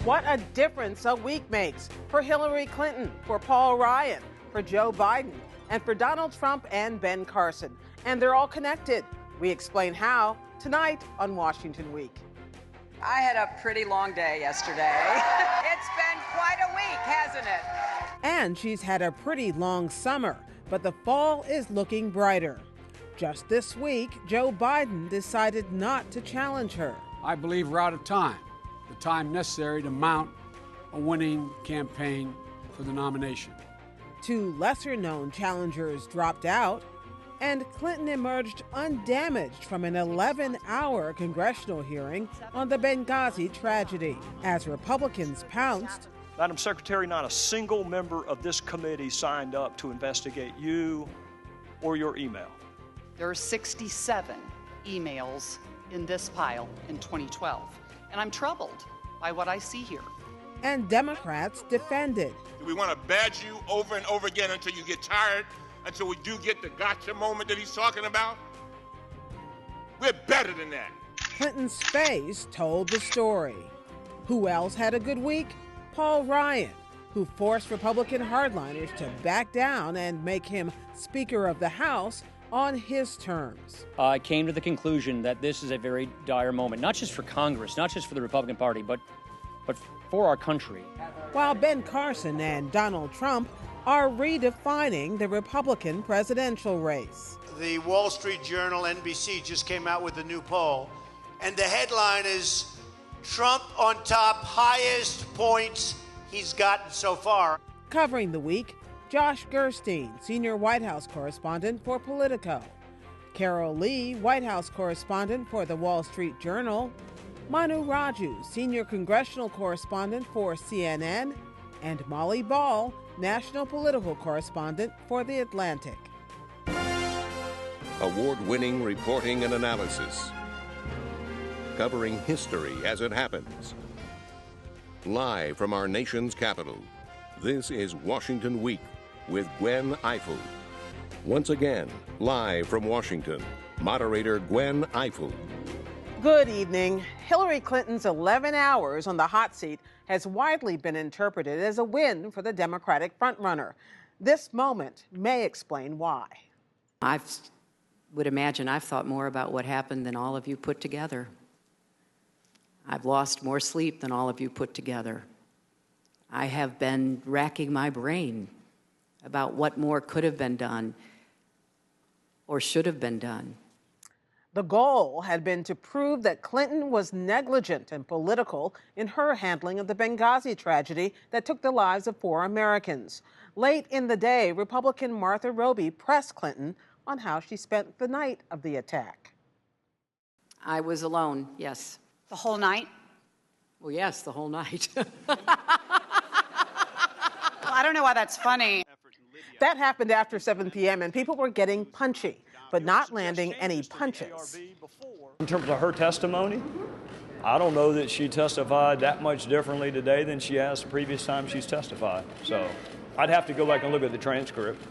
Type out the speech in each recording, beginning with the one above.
What a difference a week makes for Hillary Clinton, for Paul Ryan, for Joe Biden, and for Donald Trump and Ben Carson. And they're all connected. We explain how tonight on Washington Week. I had a pretty long day yesterday. It's been quite a week, hasn't it? And she's had a pretty long summer, but the fall is looking brighter. Just this week, Joe Biden decided not to challenge her. I believe we're out of time, the time necessary to mount a winning campaign for the nomination. Two lesser-known challengers dropped out, and Clinton emerged undamaged from an 11-hour congressional hearing on the Benghazi tragedy. As Republicans pounced, Madam Secretary, not a single member of this committee signed up to investigate you or your email. There are 67 emails in this pile in 2012, and I'm troubled by what I see here. And Democrats defended. We want to badge you over and over again until you get tired, until we do get the gotcha moment that he's talking about. We're better than that. Clinton's face told the story. Who else had a good week? Paul Ryan, who forced Republican hardliners to back down and make him Speaker of the House on his terms. I came to the conclusion that this is a very dire moment, not just for Congress, not just for the Republican Party, but for our country. While Ben Carson and Donald Trump are redefining the Republican presidential race. The Wall Street Journal, NBC, just came out with a new poll, and the headline is Trump on top, highest points he's gotten so far. Covering the week, Josh Gerstein, senior White House correspondent for Politico. Carol Lee, White House correspondent for the Wall Street Journal. Manu Raju, senior congressional correspondent for CNN. And Molly Ball, national political correspondent for The Atlantic. Award-winning reporting and analysis. Covering history as it happens. Live from our nation's capital, this is Washington Week with Gwen Ifill. Once again, live from Washington, moderator Gwen Ifill. Good evening. Hillary Clinton's 11 hours on the hot seat has widely been interpreted as a win for the Democratic frontrunner. This moment may explain why. I would imagine I've thought more about what happened than all of you put together. I've lost more sleep than all of you put together. I have been racking my brain about what more could have been done or should have been done. The goal had been to prove that Clinton was negligent and political in her handling of the Benghazi tragedy that took the lives of 4 Americans. Late in the day, Republican Martha Roby pressed Clinton on how she spent the night of the attack. I was alone, yes. The whole night? Well, yes, the whole night. Well, I don't know why that's funny. That happened after 7 p.m. and people were getting punchy, but not landing any punches. In terms of her testimony, I don't know that she testified that much differently today than she has the previous time she's testified. So I'd have to go back and look at the transcript.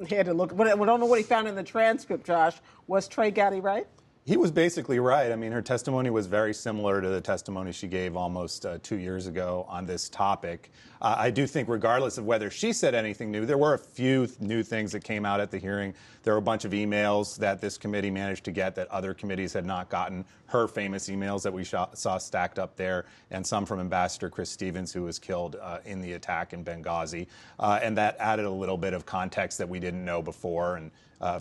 He had to look. We don't know what he found in the transcript, Josh. Was Trey Gowdy right? He was basically right. I mean, her testimony was very similar to the testimony she gave almost 2 years ago on this topic. I do think regardless of whether she said anything new, there were a few new things that came out at the hearing. There were a bunch of emails that this committee managed to get that other committees had not gotten. Her famous emails that we saw stacked up there, and some from Ambassador Chris Stevens, who was killed in the attack in Benghazi. And that added a little bit of context that we didn't know before, and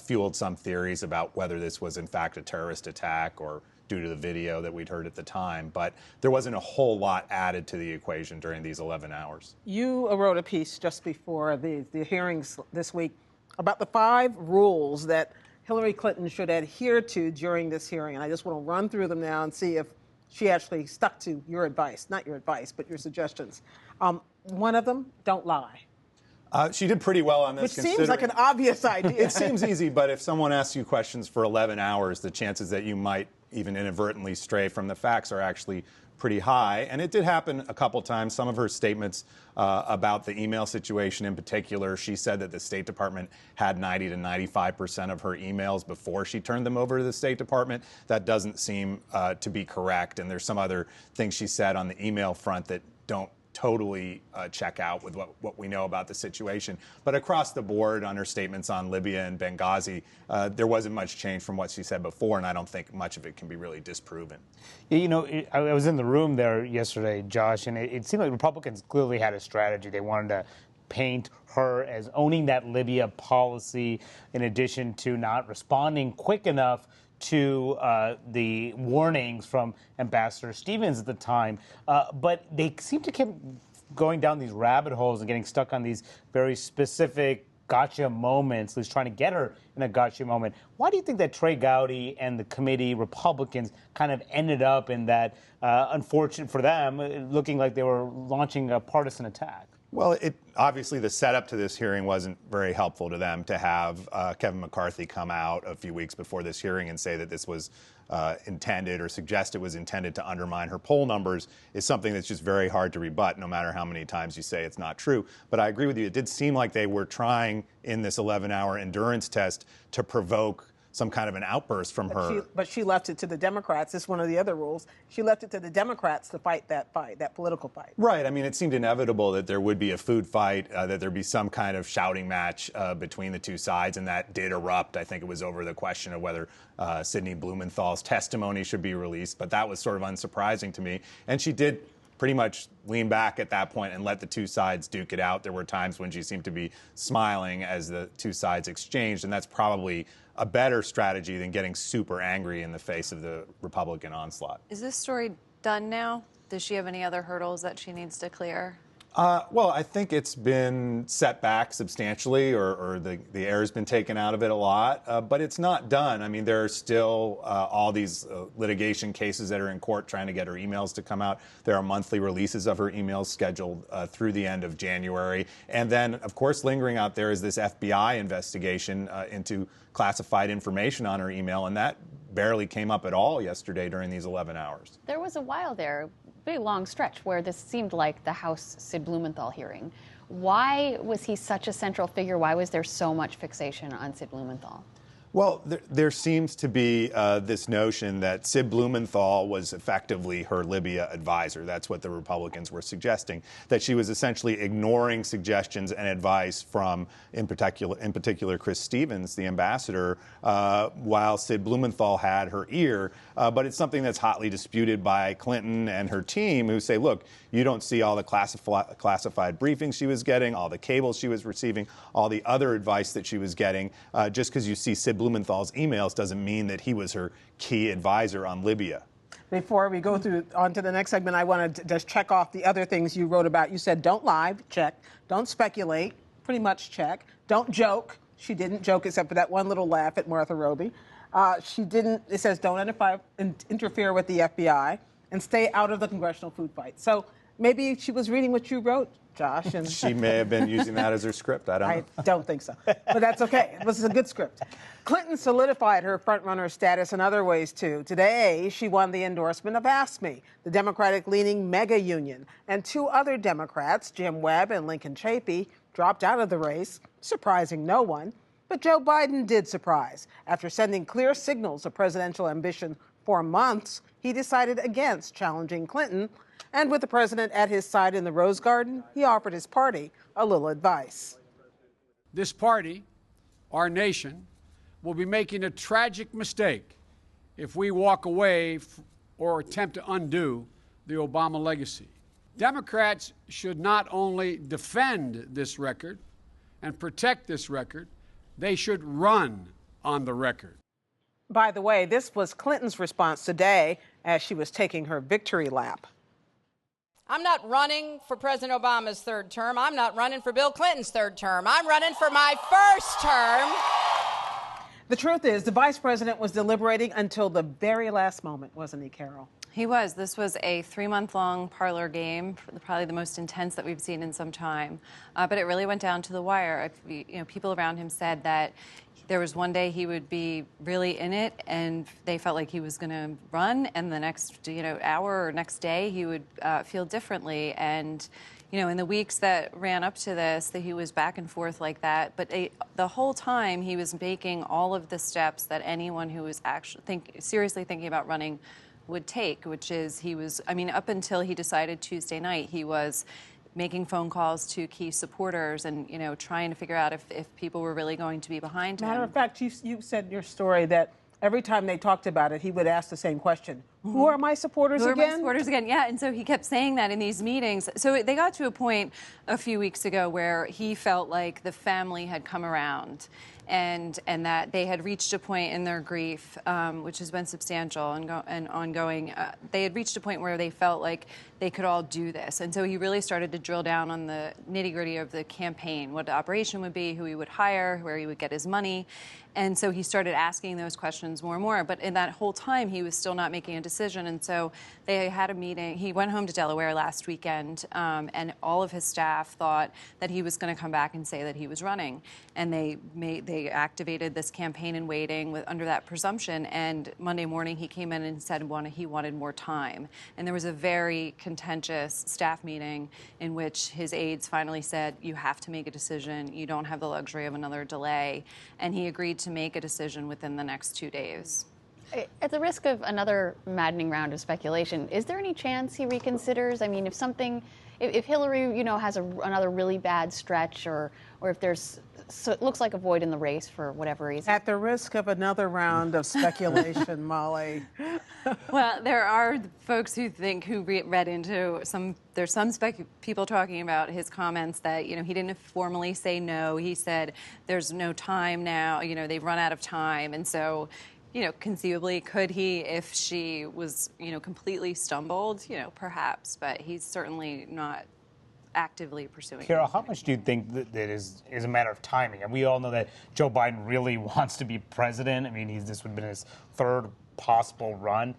fueled some theories about whether this was in fact a terrorist attack or due to the video that we'd heard at the time. But there wasn't a whole lot added to the equation during these 11 hours. You wrote a piece just before the hearings this week about the 5 rules that Hillary Clinton should adhere to during this hearing. And I just want to run through them now and see if she actually stuck to your advice, not your advice, but your suggestions. One of them, don't lie. She did pretty well on this. Which seems like an obvious idea. It seems easy, but if someone asks you questions for 11 hours, the chances that you might even inadvertently stray from the facts are actually pretty high. And it did happen a couple times. Some of her statements about the email situation in particular, she said that the State Department had 90 to 95% of her emails before she turned them over to the State Department. That doesn't seem to be correct. And there's some other things she said on the email front that don't totally check out with what we know about the situation. But across the board, on her statements on Libya and Benghazi, there wasn't much change from what she said before, and I don't think much of it can be really disproven. Yeah, you know, I was in the room there yesterday, Josh, and it seemed like Republicans clearly had a strategy. They wanted to paint her as owning that Libya policy, in addition to not responding quick enough to the warnings from Ambassador Stevens at the time. But they seem to keep going down these rabbit holes and getting stuck on these very specific gotcha moments, at least trying to get her in a gotcha moment. Why do you think that Trey Gowdy and the committee, Republicans, kind of ended up in that, unfortunate for them, looking like they were launching a partisan attack? Well, obviously the setup to this hearing wasn't very helpful to them to have Kevin McCarthy come out a few weeks before this hearing and say that this was intended or suggest it was intended to undermine her poll numbers is something that's just very hard to rebut, no matter how many times you say it's not true. But I agree with you. It did seem like they were trying in this 11-hour endurance test to provoke some kind of an outburst from her. But she left it to the Democrats. It's one of the other rules. She left it to the Democrats to fight, that political fight. Right. I mean, it seemed inevitable that there would be a food fight, that there'd be some kind of shouting match between the two sides, and that did erupt. I think it was over the question of whether Sidney Blumenthal's testimony should be released, but that was sort of unsurprising to me. And she did pretty much lean back at that point and let the two sides duke it out. There were times when she seemed to be smiling as the two sides exchanged, and that's probably a better strategy than getting super angry in the face of the Republican onslaught. Is this story done now? Does she have any other hurdles that she needs to clear? Well, I think it's been set back substantially, or the air has been taken out of it a lot, but it's not done. I mean, there are still all these litigation cases that are in court trying to get her emails to come out. There are monthly releases of her emails scheduled through the end of January. And then, of course, lingering out there is this FBI investigation into classified information on her email, and that barely came up at all yesterday during these 11 hours. There was a while there, big long stretch, where this seemed like the House Sid Blumenthal hearing. Why was he such a central figure? Why was there so much fixation on Sid Blumenthal? Well, there seems to be this notion that Sid Blumenthal was effectively her Libya advisor. That's what the Republicans were suggesting, that she was essentially ignoring suggestions and advice from, in particular, Chris Stevens, the ambassador, while Sid Blumenthal had her ear. But it's something that's hotly disputed by Clinton and her team, who say, look, you don't see all the classified briefings she was getting, all the cables she was receiving, all the other advice that she was getting. Just because you see Sid Blumenthal's emails doesn't mean that he was her key advisor on Libya. Before we go on to the next segment, I want to just check off the other things you wrote about. You said don't lie, check. Don't speculate, pretty much check. Don't joke. She didn't joke except for that one little laugh at Martha Roby. She didn't, it says don't interfere with the FBI and stay out of the congressional food fight. So maybe she was reading what you wrote, Josh. And she may have been using that as her script. I don't know. I don't think so. But that's okay. It was a good script. Clinton solidified her frontrunner status in other ways, too. Today, she won the endorsement of AFSCME, the Democratic-leaning mega union. And two other Democrats, Jim Webb and Lincoln Chafee, dropped out of the race, surprising no one. But Joe Biden did surprise. After sending clear signals of presidential ambition for months, he decided against challenging Clinton. And with the president at his side in the Rose Garden, he offered his party a little advice. This party, our nation, will be making a tragic mistake if we walk away or attempt to undo the Obama legacy. Democrats should not only defend this record and protect this record, they should run on the record. By the way, this was Clinton's response today as she was taking her victory lap. I'm not running for President Obama's third term. I'm not running for Bill Clinton's third term. I'm running for my first term. The truth is, the vice president was deliberating until the very last moment, wasn't he, Carol? He was. This was a 3-month-long parlor game, probably the most intense that we've seen in some time. But it really went down to the wire. People around him said that there was one day he would be really in it, and they felt like he was going to run, and the next hour or next day he would feel differently. And in the weeks that ran up to this, that he was back and forth like that. But the whole time he was making all of the steps that anyone who was actually seriously thinking about running would take, which is up until he decided Tuesday night, he was making phone calls to key supporters and, trying to figure out if people were really going to be behind him. Matter of fact, you said in your story that every time they talked about it, he would ask the same question. Who are my supporters again? Who are my supporters again? Yeah, and so he kept saying that in these meetings. So they got to a point a few weeks ago where he felt like the family had come around and that they had reached a point in their grief, which has been substantial and ongoing. They had reached a point where they felt like they could all do this. And so he really started to drill down on the nitty-gritty of the campaign, what the operation would be, who he would hire, where he would get his money. And so he started asking those questions more and more. But in that whole time, he was still not making a decision. And so they had a meeting. He went home to Delaware last weekend, and all of his staff thought that he was going to come back and say that he was running. And they activated this campaign in waiting under that presumption. And Monday morning, he came in and said he wanted more time. And there was a very contentious staff meeting in which his aides finally said, you have to make a decision. You don't have the luxury of another delay. And he agreed to make a decision within the next 2 days. At the risk of another maddening round of speculation, is there any chance he reconsiders? I mean, if Hillary, has another really bad stretch, or if so it looks like a void in the race for whatever reason. At the risk of another round of speculation, Molly. Well, there are folks who read into there's some people talking about his comments that, he didn't formally say no. He said there's no time now, they've run out of time. And so, conceivably, could he, if she was, completely stumbled, perhaps, but he's certainly not actively pursuing. Carol, how much do you think that is a matter of timing? And we all know that Joe Biden really wants to be president. I mean, this would have been his third possible run.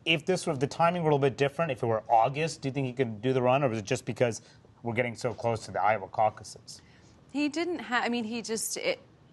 If the timing were a little bit different, if it were August, do you think he could do the run, or was it just because we're getting so close to the Iowa caucuses? He didn't have,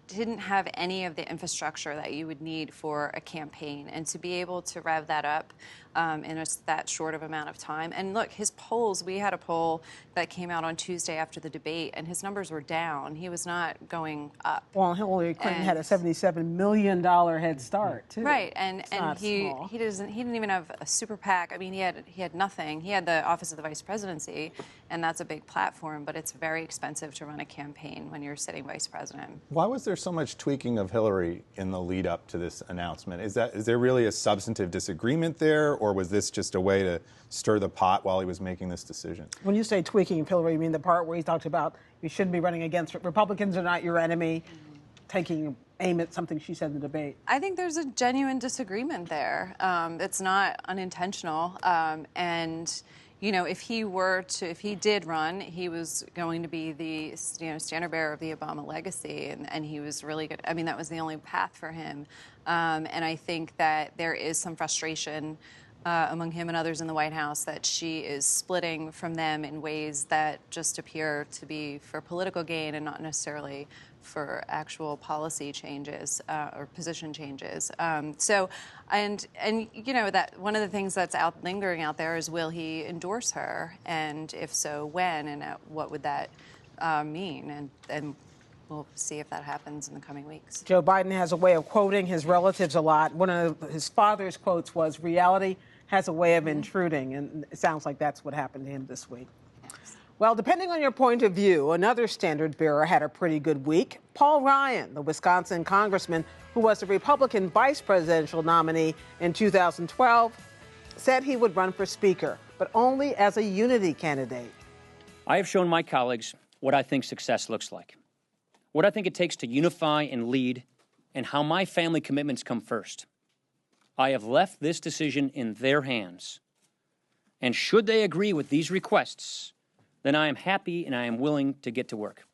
didn't have any of the infrastructure that you would need for a campaign, and to be able to rev that up in that short of amount of time. And look, his polls, we had a poll that came out on Tuesday after the debate, and his numbers were down. He was not going up. Well, Hillary Clinton had a $77 million head start, too. Right, and he didn't even have a super PAC. I mean, he had nothing. He had the Office of the Vice Presidency, and that's a big platform, but it's very expensive to run a campaign when you're sitting vice president. Why was there so much tweaking of Hillary in the lead up to this announcement? Is there really a substantive disagreement there, or was this just a way to stir the pot while he was making this decision? When you say tweaking of Hillary, you mean the part where he talked about you shouldn't be running against Republicans are not your enemy, taking aim at something she said in the debate? I think there's a genuine disagreement there. It's not unintentional, and. If he did run, he was going to be the standard bearer of the Obama legacy, and he was really good. I mean, that was the only path for him. And I think that there is some frustration among him and others in the White House that she is splitting from them in ways that just appear to be for political gain and not necessarily for actual policy changes or position changes. That one of the things that's lingering out there is, will he endorse her, and if so, when, and what would that mean? And we'll see if that happens in the coming weeks. Joe Biden has a way of quoting his relatives a lot. One of his father's quotes was, "Reality has a way of intruding," and it sounds like that's what happened to him this week. Well, depending on your point of view, another standard bearer had a pretty good week. Paul Ryan, the Wisconsin congressman who was the Republican vice presidential nominee in 2012, said he would run for speaker, but only as a unity candidate. I have shown my colleagues what I think success looks like, what I think it takes to unify and lead, and how my family commitments come first. I have left this decision in their hands. And should they agree with these requests, then I am happy and I am willing to get to work.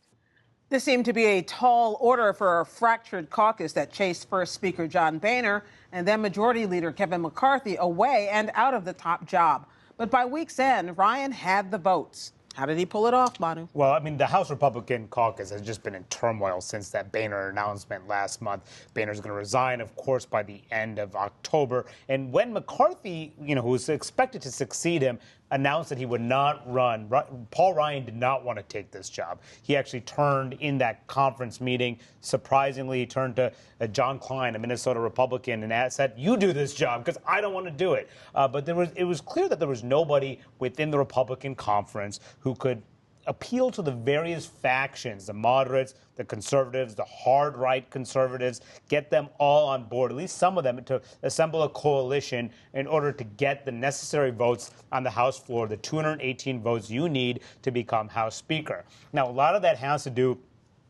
This seemed to be a tall order for a fractured caucus that chased first Speaker John Boehner and then Majority Leader Kevin McCarthy away and out of the top job. But by week's end, Ryan had the votes. How did he pull it off, Manu? Well, I mean, the House Republican caucus has just been in turmoil since that Boehner announcement last month. Boehner's going to resign, of course, by the end of October. And when McCarthy, who was expected to succeed him, announced that he would not run. Paul Ryan did not want to take this job. He actually turned in that conference meeting. Surprisingly, he turned to John Klein, a Minnesota Republican, and said, "You do this job because I don't want to do it." But it was clear that there was nobody within the Republican conference who could appeal to the various factions, the moderates, the conservatives, the hard-right conservatives, get them all on board, at least some of them, to assemble a coalition in order to get the necessary votes on the House floor, the 218 votes you need to become House Speaker. Now, a lot of that has to do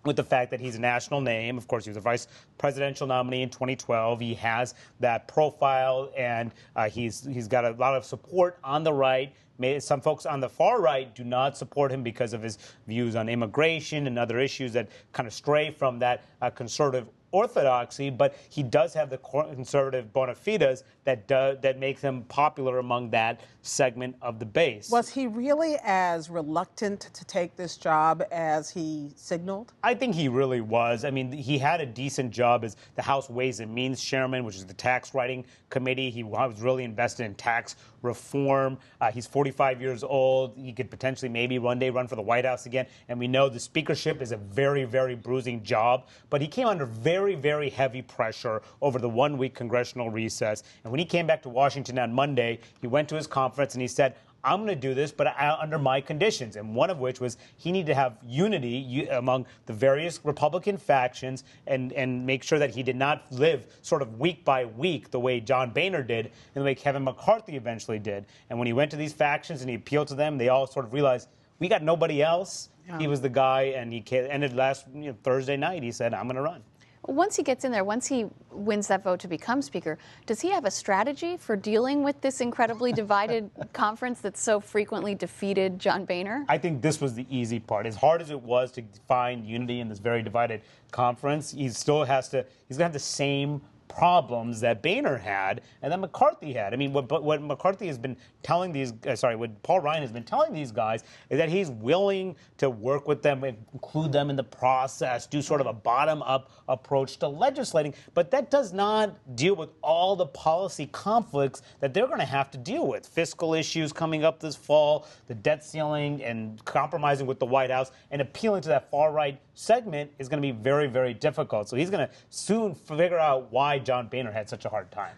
with the fact that he's a national name. Of course, he was a vice presidential nominee in 2012. He has that profile, and he's got a lot of support on the right. Some folks on the far right do not support him because of his views on immigration and other issues that kind of stray from that conservative orthodoxy, but he does have the conservative bona fides that makes him popular among that segment of the base. Was he really as reluctant to take this job as he signaled? I think he really was. I mean, he had a decent job as the House Ways and Means chairman, which is the tax writing committee. He was really invested in tax reform. He's 45 years old. He could potentially maybe one day run for the White House again. And we know the speakership is a very, very bruising job. But he came under very, very heavy pressure over the 1-week congressional recess. And when he came back to Washington on Monday, he went to his conference and he said, "I'm going to do this, but under my conditions," and one of which was he needed to have unity among the various Republican factions and make sure that he did not live sort of week by week the way John Boehner did and the way Kevin McCarthy eventually did. And when he went to these factions and he appealed to them, they all sort of realized, we got nobody else. Yeah. He was the guy, and he ended last Thursday night. He said, "I'm going to run." Once he gets in there, once he wins that vote to become Speaker, does he have a strategy for dealing with this incredibly divided conference that so frequently defeated John Boehner? I think this was the easy part. As hard as it was to find unity in this very divided conference, he's going to have the same problems that Boehner had and that McCarthy had. I mean, what McCarthy has been telling what Paul Ryan has been telling these guys is that he's willing to work with them, include them in the process, do sort of a bottom-up approach to legislating, but that does not deal with all the policy conflicts that they're going to have to deal with. Fiscal issues coming up this fall, the debt ceiling, and compromising with the White House, and appealing to that far-right segment is going to be very, very difficult. So he's going to soon figure out why John Boehner had such a hard time.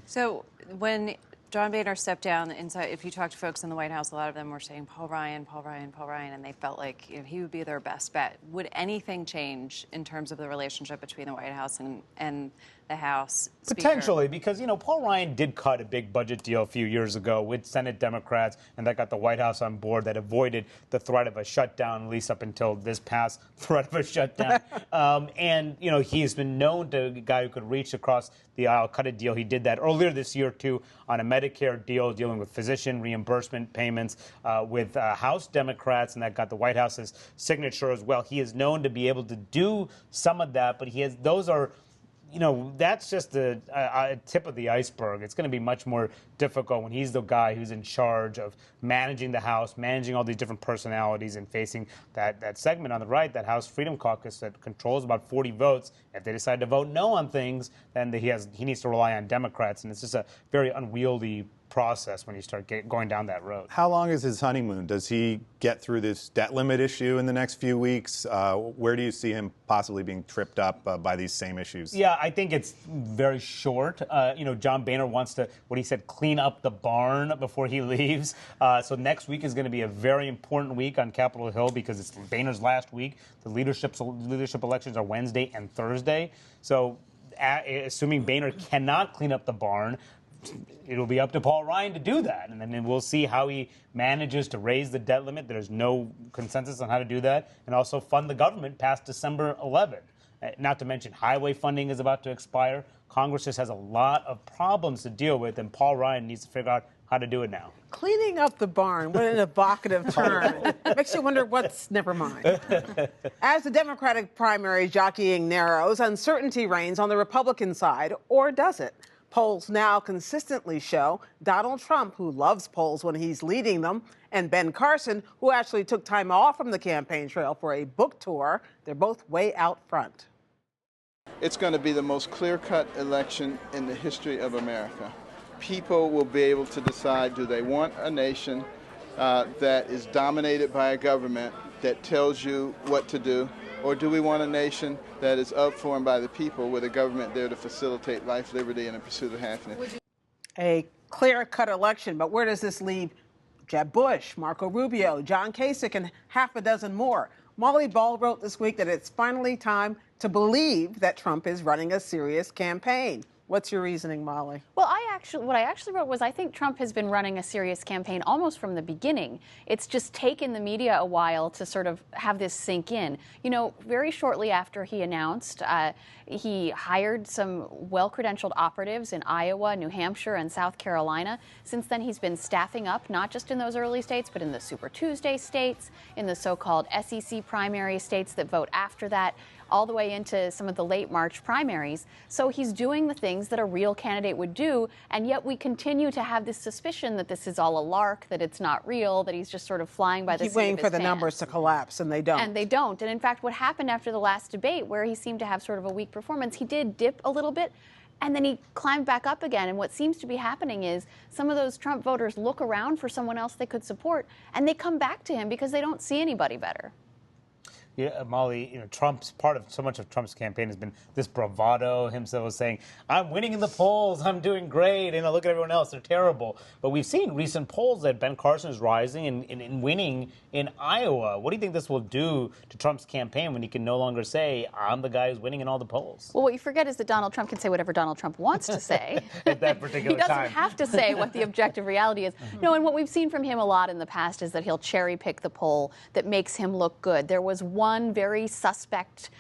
So when John Boehner stepped down inside, if you talk to folks in the White House, a lot of them were saying Paul Ryan, Paul Ryan, Paul Ryan, and they felt like he would be their best bet. Would anything change in terms of the relationship between the White House and the House Speaker? Potentially, because, Paul Ryan did cut a big budget deal a few years ago with Senate Democrats, and that got the White House on board. That avoided the threat of a shutdown, at least up until this past threat of a shutdown. And, he's been known to a guy who could reach across the aisle, cut a deal. He did that earlier this year, too, on a Medicare deal dealing with physician reimbursement payments with House Democrats, and that got the White House's signature as well. He is known to be able to do some of that, but those are that's just the tip of the iceberg. It's going to be much more difficult when he's the guy who's in charge of managing the House, managing all these different personalities, and facing that segment on the right, that House Freedom Caucus that controls about 40 votes. If they decide to vote no on things, then he needs to rely on Democrats, and it's just a very unwieldy process when you start going down that road. How long is his honeymoon? Does he get through this debt limit issue in the next few weeks? Where do you see him possibly being tripped up by these same issues? Yeah, I think it's very short. John Boehner wants to, what he said, clean up the barn before he leaves. So next week is going to be a very important week on Capitol Hill because it's Boehner's last week. The leadership elections are Wednesday and Thursday. So assuming Boehner cannot clean up the barn, it'll be up to Paul Ryan to do that. And then we'll see how he manages to raise the debt limit. There's no consensus on how to do that. And also fund the government past December 11th. Not to mention highway funding is about to expire. Congress just has a lot of problems to deal with, and Paul Ryan needs to figure out how to do it now. Cleaning up the barn, what an evocative term. Makes you wonder never mind. As the Democratic primary jockeying narrows, uncertainty reigns on the Republican side, or does it? Polls now consistently show Donald Trump, who loves polls when he's leading them, and Ben Carson, who actually took time off from the campaign trail for a book tour. They're both way out front. It's going to be the most clear-cut election in the history of America. People will be able to decide, do they want a nation that is dominated by a government that tells you what to do? Or do we want a nation that is up for and by the people with a government there to facilitate life, liberty, and the pursuit of happiness? A clear-cut election, but where does this leave Jeb Bush, Marco Rubio, John Kasich, and half a dozen more? Molly Ball wrote this week that it's finally time to believe that Trump is running a serious campaign. What's your reasoning, Molly? Well, what I actually wrote was I think Trump has been running a serious campaign almost from the beginning. It's just taken the media a while to sort of have this sink in. You know, very shortly after he announced, he hired some well-credentialed operatives in Iowa, New Hampshire, and South Carolina. Since then, he's been staffing up, not just in those early states, but in the Super Tuesday states, in the so-called SEC primary states that vote after that, all the way into some of the late March primaries. So he's doing the things that a real candidate would do, and yet we continue to have this suspicion that this is all a lark, that it's not real, that he's just sort of flying by the seat of his waiting pants. for the numbers to collapse, and they don't. And they don't. And in fact, what happened after the last debate, where he seemed to have sort of a weak performance, he did dip a little bit, and then he climbed back up again. And what seems to be happening is some of those Trump voters look around for someone else they could support, and they come back to him because they don't see anybody better. Yeah, Molly, you know, so much of Trump's campaign has been this bravado. Himself was saying, I'm winning in the polls, I'm doing great, and look at everyone else, they're terrible. But we've seen recent polls that Ben Carson is rising and winning in Iowa. What do you think this will do to Trump's campaign when he can no longer say, I'm the guy who's winning in all the polls? Well, what you forget is that Donald Trump can say whatever Donald Trump wants to say. At that particular time. He doesn't have to say what the objective reality is. No, and what we've seen from him a lot in the past is that he'll cherry pick the poll that makes him look good. There was one very suspect,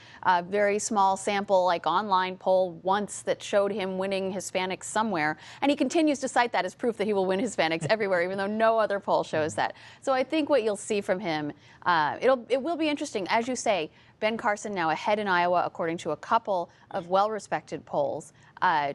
very small sample, like online poll once that showed him winning Hispanics somewhere, and he continues to cite that as proof that he will win Hispanics everywhere, even though no other poll shows that. So I think what you'll see from him, it will be interesting. As you say, Ben Carson now ahead in Iowa, according to a couple of well-respected polls.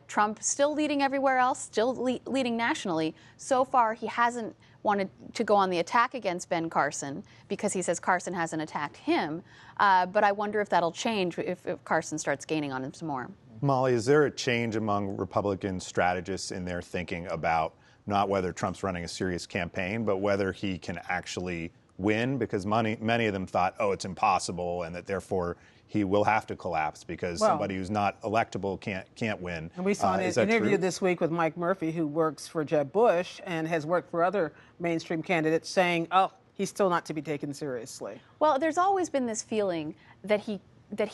Trump still leading everywhere else, still leading nationally. So far, he hasn't wanted to go on the attack against Ben Carson because he says Carson hasn't attacked him. But I wonder if that'll change if Carson starts gaining on him some more. Molly, is there a change among Republican strategists in their thinking about not whether Trump's running a serious campaign, but whether he can actually win? Because many of them thought, oh, it's impossible, and that therefore he will have to collapse because somebody who's not electable can't win. And we saw an interview this week with Mike Murphy, who works for Jeb Bush and has worked for other mainstream candidates, saying, oh, he's still not to be taken seriously. Well, there's always been this feeling that he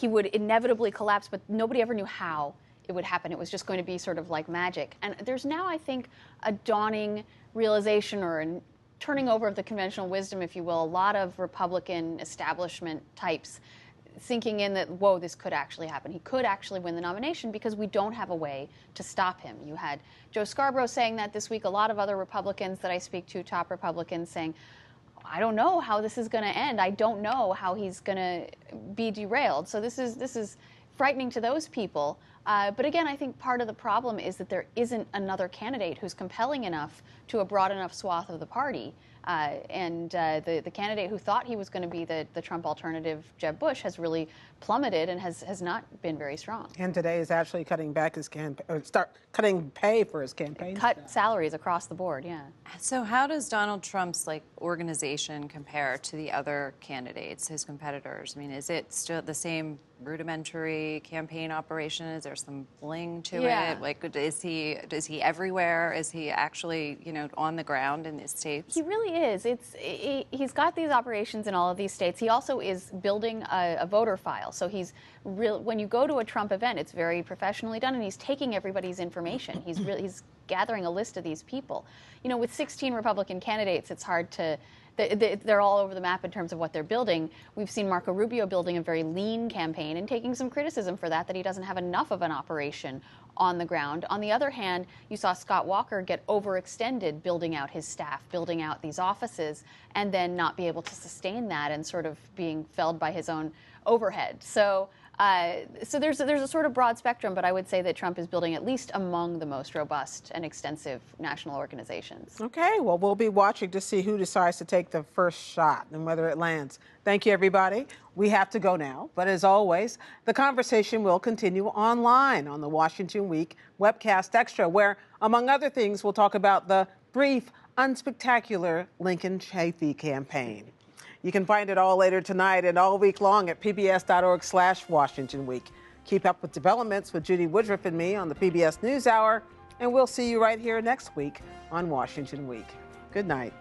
would inevitably collapse, but nobody ever knew how it would happen. It was just going to be sort of like magic. And there's now, I think, a dawning realization or a turning over of the conventional wisdom, if you will. A lot of Republican establishment types sinking in that, whoa, this could actually happen. He could actually win the nomination because we don't have a way to stop him. You had Joe Scarborough saying that this week. A lot of other Republicans that I speak to, top Republicans, saying, I don't know how this is going to end. I don't know how he's going to be derailed. So this is frightening to those people. But again, I think part of the problem is that there isn't another candidate who's compelling enough to a broad enough swath of the party. The candidate who thought he was going to be the Trump alternative, Jeb Bush, has really plummeted and has not been very strong. And today is actually cutting back his campaign, or start cutting pay for his campaign. Cut salaries across the board, yeah. So how does Donald Trump's organization compare to the other candidates, his competitors? I mean, is it still the same rudimentary campaign operation? Is there some bling to it? Is he everywhere? Is he actually, on the ground in these states? He really is. He's got these operations in all of these states. He also is building a voter file. So when you go to a Trump event, it's very professionally done, and he's taking everybody's information. He's gathering a list of these people. With 16 Republican candidates, it's hard to. They're all over the map in terms of what they're building. We've seen Marco Rubio building a very lean campaign and taking some criticism for that he doesn't have enough of an operation on the ground. On the other hand, you saw Scott Walker get overextended building out his staff, building out these offices, and then not be able to sustain that and sort of being felled by his own overhead. So there's a sort of broad spectrum, but I would say that Trump is building at least among the most robust and extensive national organizations. Okay, well, we'll be watching to see who decides to take the first shot and whether it lands. Thank you, everybody. We have to go now, but as always, the conversation will continue online on the Washington Week Webcast Extra, where, among other things, we'll talk about the brief, unspectacular Lincoln Chafee campaign. You can find it all later tonight and all week long at pbs.org/Washington Week. Keep up with developments with Judy Woodruff and me on the PBS NewsHour, and we'll see you right here next week on Washington Week. Good night.